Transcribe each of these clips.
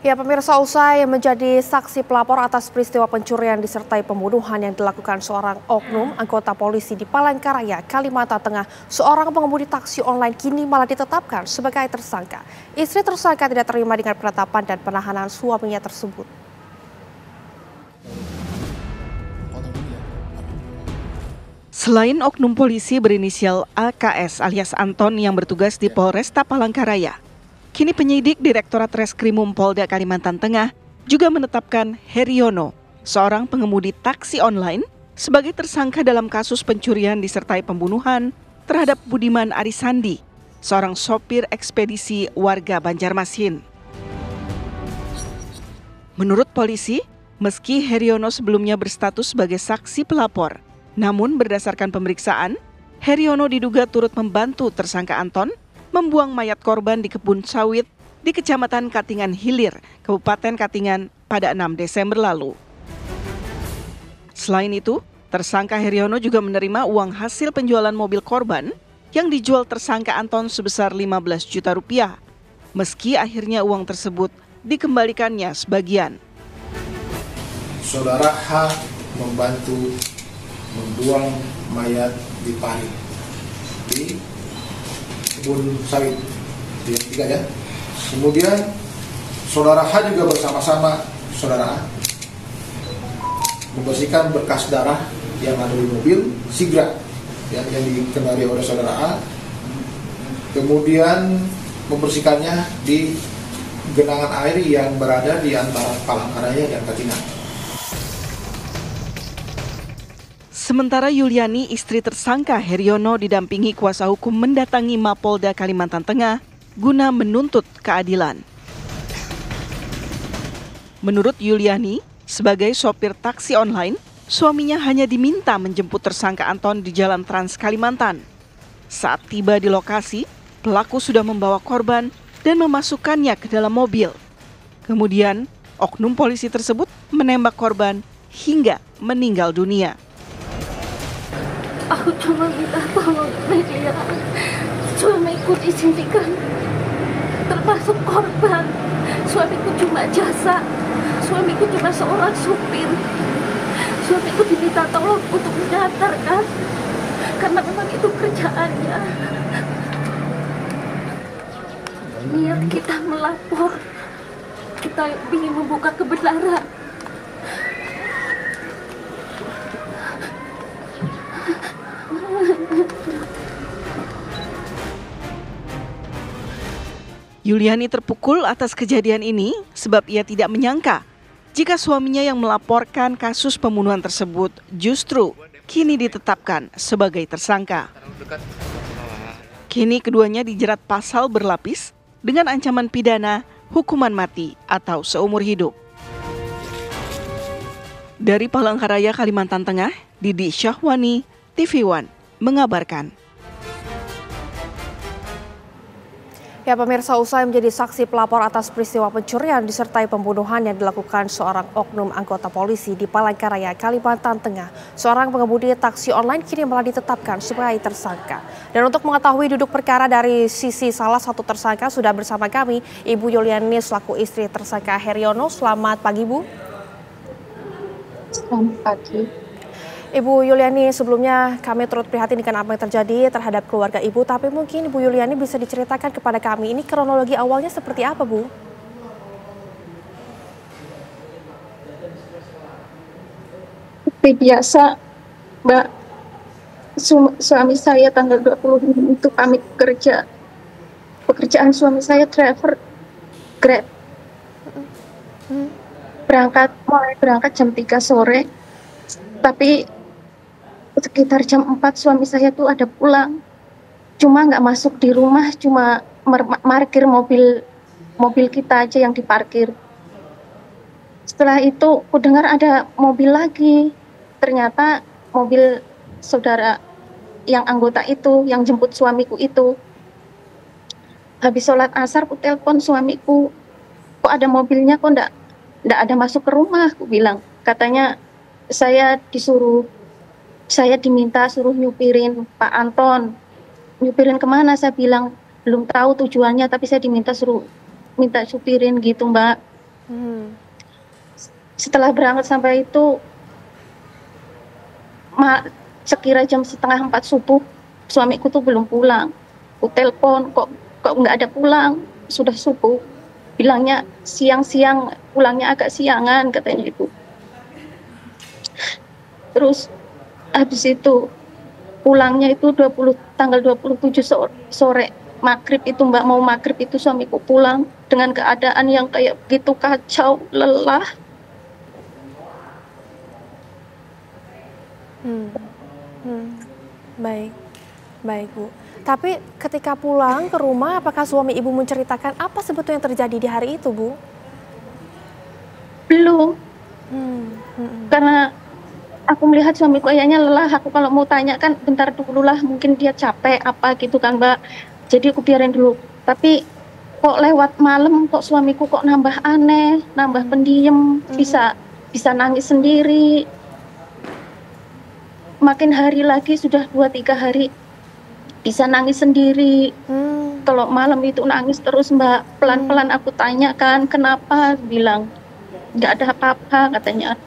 Ya, pemirsa, usai menjadi saksi pelapor atas peristiwa pencurian disertai pembunuhan yang dilakukan seorang oknum anggota polisi di Palangkaraya, Kalimantan Tengah, seorang pengemudi taksi online kini malah ditetapkan sebagai tersangka. Istri tersangka tidak terima dengan penetapan dan penahanan suaminya tersebut. Selain oknum polisi berinisial AKS alias Anton yang bertugas di Polresta Palangkaraya, kini penyidik Direktorat Reskrimum Polda Kalimantan Tengah juga menetapkan Heriono, seorang pengemudi taksi online, sebagai tersangka dalam kasus pencurian disertai pembunuhan terhadap Budiman Arisandi, seorang sopir ekspedisi warga Banjarmasin. Menurut polisi, meski Heriono sebelumnya berstatus sebagai saksi pelapor, namun berdasarkan pemeriksaan, Heriono diduga turut membantu tersangka Anton membuang mayat korban di kebun sawit di Kecamatan Katingan Hilir, Kabupaten Katingan pada 6 Desember lalu. Selain itu, tersangka Heriono juga menerima uang hasil penjualan mobil korban yang dijual tersangka Anton sebesar 15 juta rupiah, meski akhirnya uang tersebut dikembalikannya sebagian. Saudara H membantu membuang mayat di parit di kebun sawit yang tiga ya. Kemudian saudara H juga bersama-sama saudara A membersihkan bekas darah yang ada di mobil Sigra ya, yang dikendarai oleh saudara A. Kemudian membersihkannya di genangan air yang berada di antara Palangkaraya dan Katingan. Sementara Yuliani, istri tersangka Heriono, didampingi kuasa hukum mendatangi Mapolda Kalimantan Tengah guna menuntut keadilan. Menurut Yuliani, sebagai sopir taksi online, suaminya hanya diminta menjemput tersangka Anton di Jalan Trans Kalimantan. Saat tiba di lokasi, pelaku sudah membawa korban dan memasukkannya ke dalam mobil. Kemudian, oknum polisi tersebut menembak korban hingga meninggal dunia. Aku cuma minta tolong media, suamiku disintikan, termasuk korban. Suamiku cuma jasa, suamiku cuma seorang supir. Suamiku diminta tolong untuk mengantarkan, karena memang itu kerjaannya. Niat kita melapor, kita ingin membuka kebenaran. Yuliani terpukul atas kejadian ini sebab ia tidak menyangka jika suaminya yang melaporkan kasus pembunuhan tersebut justru kini ditetapkan sebagai tersangka. Kini keduanya dijerat pasal berlapis dengan ancaman pidana, hukuman mati atau seumur hidup. Dari Palangkaraya, Kalimantan Tengah, Didi Syahwani, TV One mengabarkan. Ya, pemirsa, usai menjadi saksi pelapor atas peristiwa pencurian disertai pembunuhan yang dilakukan seorang oknum anggota polisi di Palangkaraya, Kalimantan Tengah, seorang pengemudi taksi online kini malah ditetapkan sebagai tersangka. Dan untuk mengetahui duduk perkara dari sisi salah satu tersangka, sudah bersama kami Ibu Yuliani selaku istri tersangka Heriono. Selamat pagi, Bu. Selamat pagi. Ibu Yuliani, sebelumnya kami turut prihatin dengan apa yang terjadi terhadap keluarga Ibu, tapi mungkin Ibu Yuliani bisa diceritakan kepada kami, ini kronologi awalnya seperti apa, Bu? Seperti biasa, Mbak, suami saya tanggal 20 itu pamit kerja. Pekerjaan suami saya driver Grab. Mulai berangkat jam 3 sore, tapi sekitar jam 4 suami saya tuh ada pulang, cuma nggak masuk di rumah, cuma parkir mobil kita aja yang diparkir. Setelah itu aku dengar ada mobil lagi, ternyata mobil saudara yang anggota itu yang jemput suamiku itu. Habis sholat asar aku telepon suamiku, kok ada mobilnya, kok nggak ada masuk ke rumah, aku bilang. Katanya saya diminta suruh nyupirin Pak Anton. Nyupirin kemana? Saya bilang belum tahu tujuannya, tapi saya minta supirin gitu, Mbak. Hmm. Setelah berangkat sampai itu sekira jam setengah 4 subuh, suamiku tuh belum pulang. Aku telepon, kok nggak ada pulang, sudah subuh. Bilangnya siang-siang, pulangnya agak siangan katanya itu. Terus habis itu pulangnya itu tanggal 27 sore maghrib itu Mbak, mau maghrib itu suamiku pulang dengan keadaan yang kayak begitu kacau, lelah. Baik, baik Bu. Tapi ketika pulang ke rumah, apakah suami Ibu menceritakan apa sebetulnya yang terjadi di hari itu, Bu? Belum, karena aku melihat suamiku kayaknya lelah. Aku kalau mau tanya kan bentar dulu lah, mungkin dia capek apa gitu kan Mbak. Jadi aku biarin dulu. Tapi kok lewat malam kok suamiku kok nambah aneh, nambah pendiam, bisa nangis sendiri. Makin hari lagi sudah 2-3 hari bisa nangis sendiri. Kalau malam itu nangis terus Mbak. Pelan-pelan aku tanyakan kenapa, bilang nggak ada apa-apa katanya.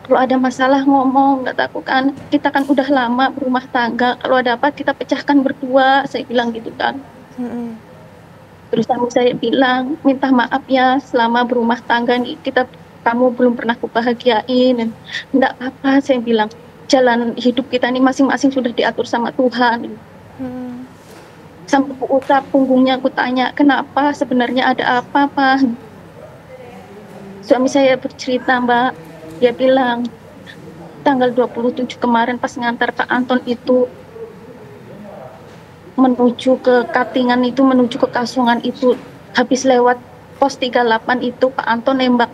Kalau ada masalah ngomong, kata aku kan, kita kan udah lama berumah tangga, kalau ada apa kita pecahkan berdua, saya bilang gitu kan. Terus saya bilang, minta maaf ya selama berumah tangga nih, kamu belum pernah kubahagiain. Enggak apa-apa, saya bilang, jalan hidup kita ini masing-masing sudah diatur sama Tuhan. Sampai aku usap punggungnya, aku tanya, kenapa, sebenarnya ada apa, Pak? Suami saya bercerita Mbak, dia bilang tanggal 27 kemarin pas ngantar Pak Anton itu menuju ke Katingan itu, menuju ke Kasungan itu, habis lewat pos 38 itu Pak Anton nembak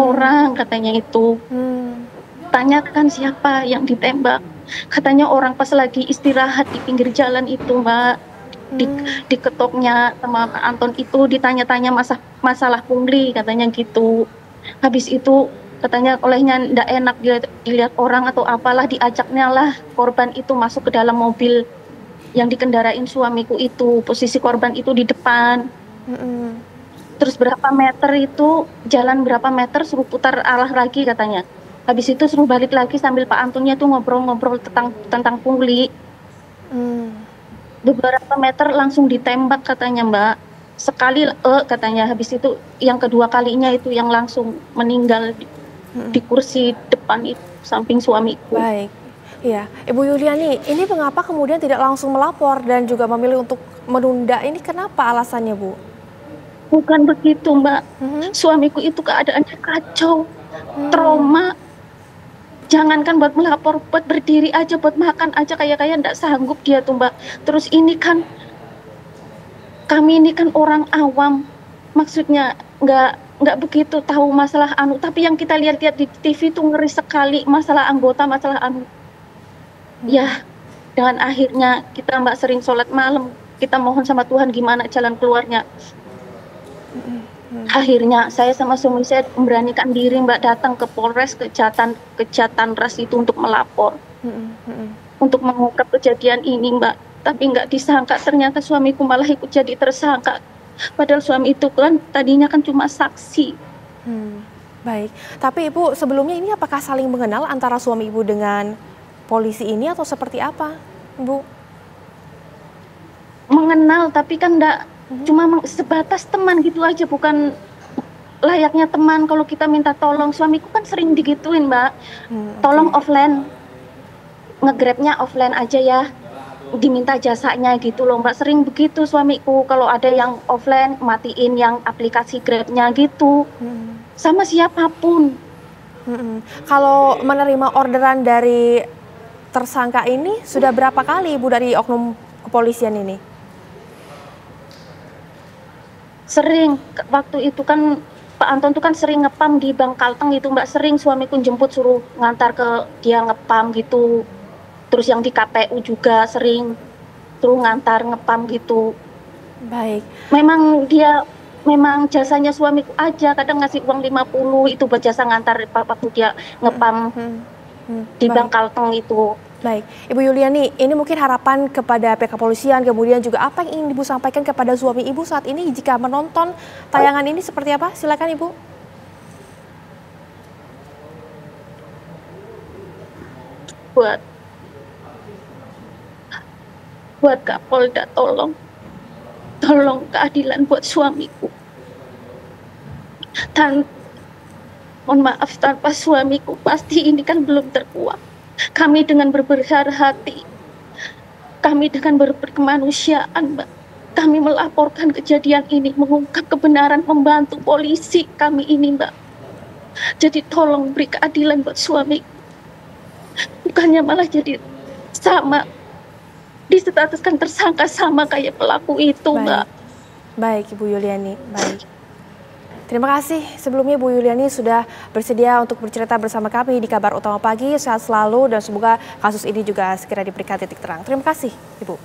orang katanya itu. Tanyakan siapa yang ditembak, katanya orang pas lagi istirahat di pinggir jalan itu Mbak. Diketoknya sama Pak Anton itu, ditanya-tanya masalah pungli katanya gitu. Habis itu katanya olehnya ndak enak dilihat orang atau apalah, diajaknya lah korban itu masuk ke dalam mobil yang dikendarain suamiku itu. Posisi korban itu di depan. Terus berapa meter itu, jalan berapa meter suruh putar arah lagi katanya. Habis itu suruh balik lagi sambil Pak Antonnya tuh ngobrol-ngobrol tentang pungli. Beberapa meter langsung ditembak katanya Mbak. Sekali katanya, habis itu yang kedua kalinya itu yang langsung meninggal di kursi depan itu, samping suamiku. Baik, iya. Ibu Yuliani, ini mengapa kemudian tidak langsung melapor dan juga memilih untuk menunda ini, kenapa alasannya Bu? Bukan begitu Mbak, suamiku itu keadaannya kacau, trauma. Jangankan buat melapor, buat berdiri aja, buat makan aja kayak nggak sanggup dia tuh Mbak. Terus ini kan, kami ini kan orang awam, maksudnya nggak begitu tahu masalah tapi yang kita lihat-lihat di TV itu ngeri sekali, masalah anggota, masalah ya, dengan akhirnya kita Mbak sering sholat malam, kita mohon sama Tuhan gimana jalan keluarnya. Akhirnya saya sama suami saya memberanikan diri Mbak, datang ke Polres Kejahatan Ras itu untuk melapor, untuk mengungkap kejadian ini Mbak. Tapi nggak disangka ternyata suamiku malah ikut jadi tersangka. Padahal suami itu kan tadinya kan cuma saksi. Baik, tapi Ibu sebelumnya ini apakah saling mengenal antara suami Ibu dengan polisi ini atau seperti apa, Ibu? Mengenal, tapi kan enggak, cuma sebatas teman gitu aja, bukan layaknya teman. Kalau kita minta tolong, suamiku kan sering digituin Mbak, tolong offline, nge-grabnya offline aja ya, diminta jasanya gitu loh Mbak, sering begitu suamiku. Kalau ada yang offline, matiin yang aplikasi Grabnya gitu, sama siapapun. Kalau menerima orderan dari tersangka ini sudah berapa kali Ibu dari oknum kepolisian ini? Sering, waktu itu kan Pak Anton tuh kan sering ngepam di Bank Kalteng itu Mbak, sering suamiku jemput suruh ngantar ke dia ngepam gitu. Terus yang di KPU juga sering suruh ngantar ngepam gitu. Baik. Memang jasanya suamiku aja, kadang ngasih uang 50 itu buat jasa ngantar waktu dia ngepam di Bank Kalteng itu. Baik, Ibu Yuliani, ini mungkin harapan kepada pihak kepolisian, kemudian juga apa yang ingin Ibu sampaikan kepada suami Ibu saat ini jika menonton tayangan ini seperti apa? Silakan Ibu. buat Kapolda, tolong keadilan buat suamiku. Dan mohon maaf, tanpa suamiku pasti ini kan belum terkuat. Kami dengan berbesar hati, kami dengan berkemanusiaan, Mbak, kami melaporkan kejadian ini, mengungkap kebenaran, membantu polisi kami ini, Mbak. Jadi tolong beri keadilan buat suami. Bukannya malah jadi sama, distatuskan tersangka sama kayak pelaku itu, Mbak. Baik, Ibu Yuliani. Baik. Terima kasih sebelumnya Bu Yuliani sudah bersedia untuk bercerita bersama kami di Kabar Utama Pagi. Sehat selalu dan semoga kasus ini juga segera diberikan titik terang. Terima kasih, Ibu.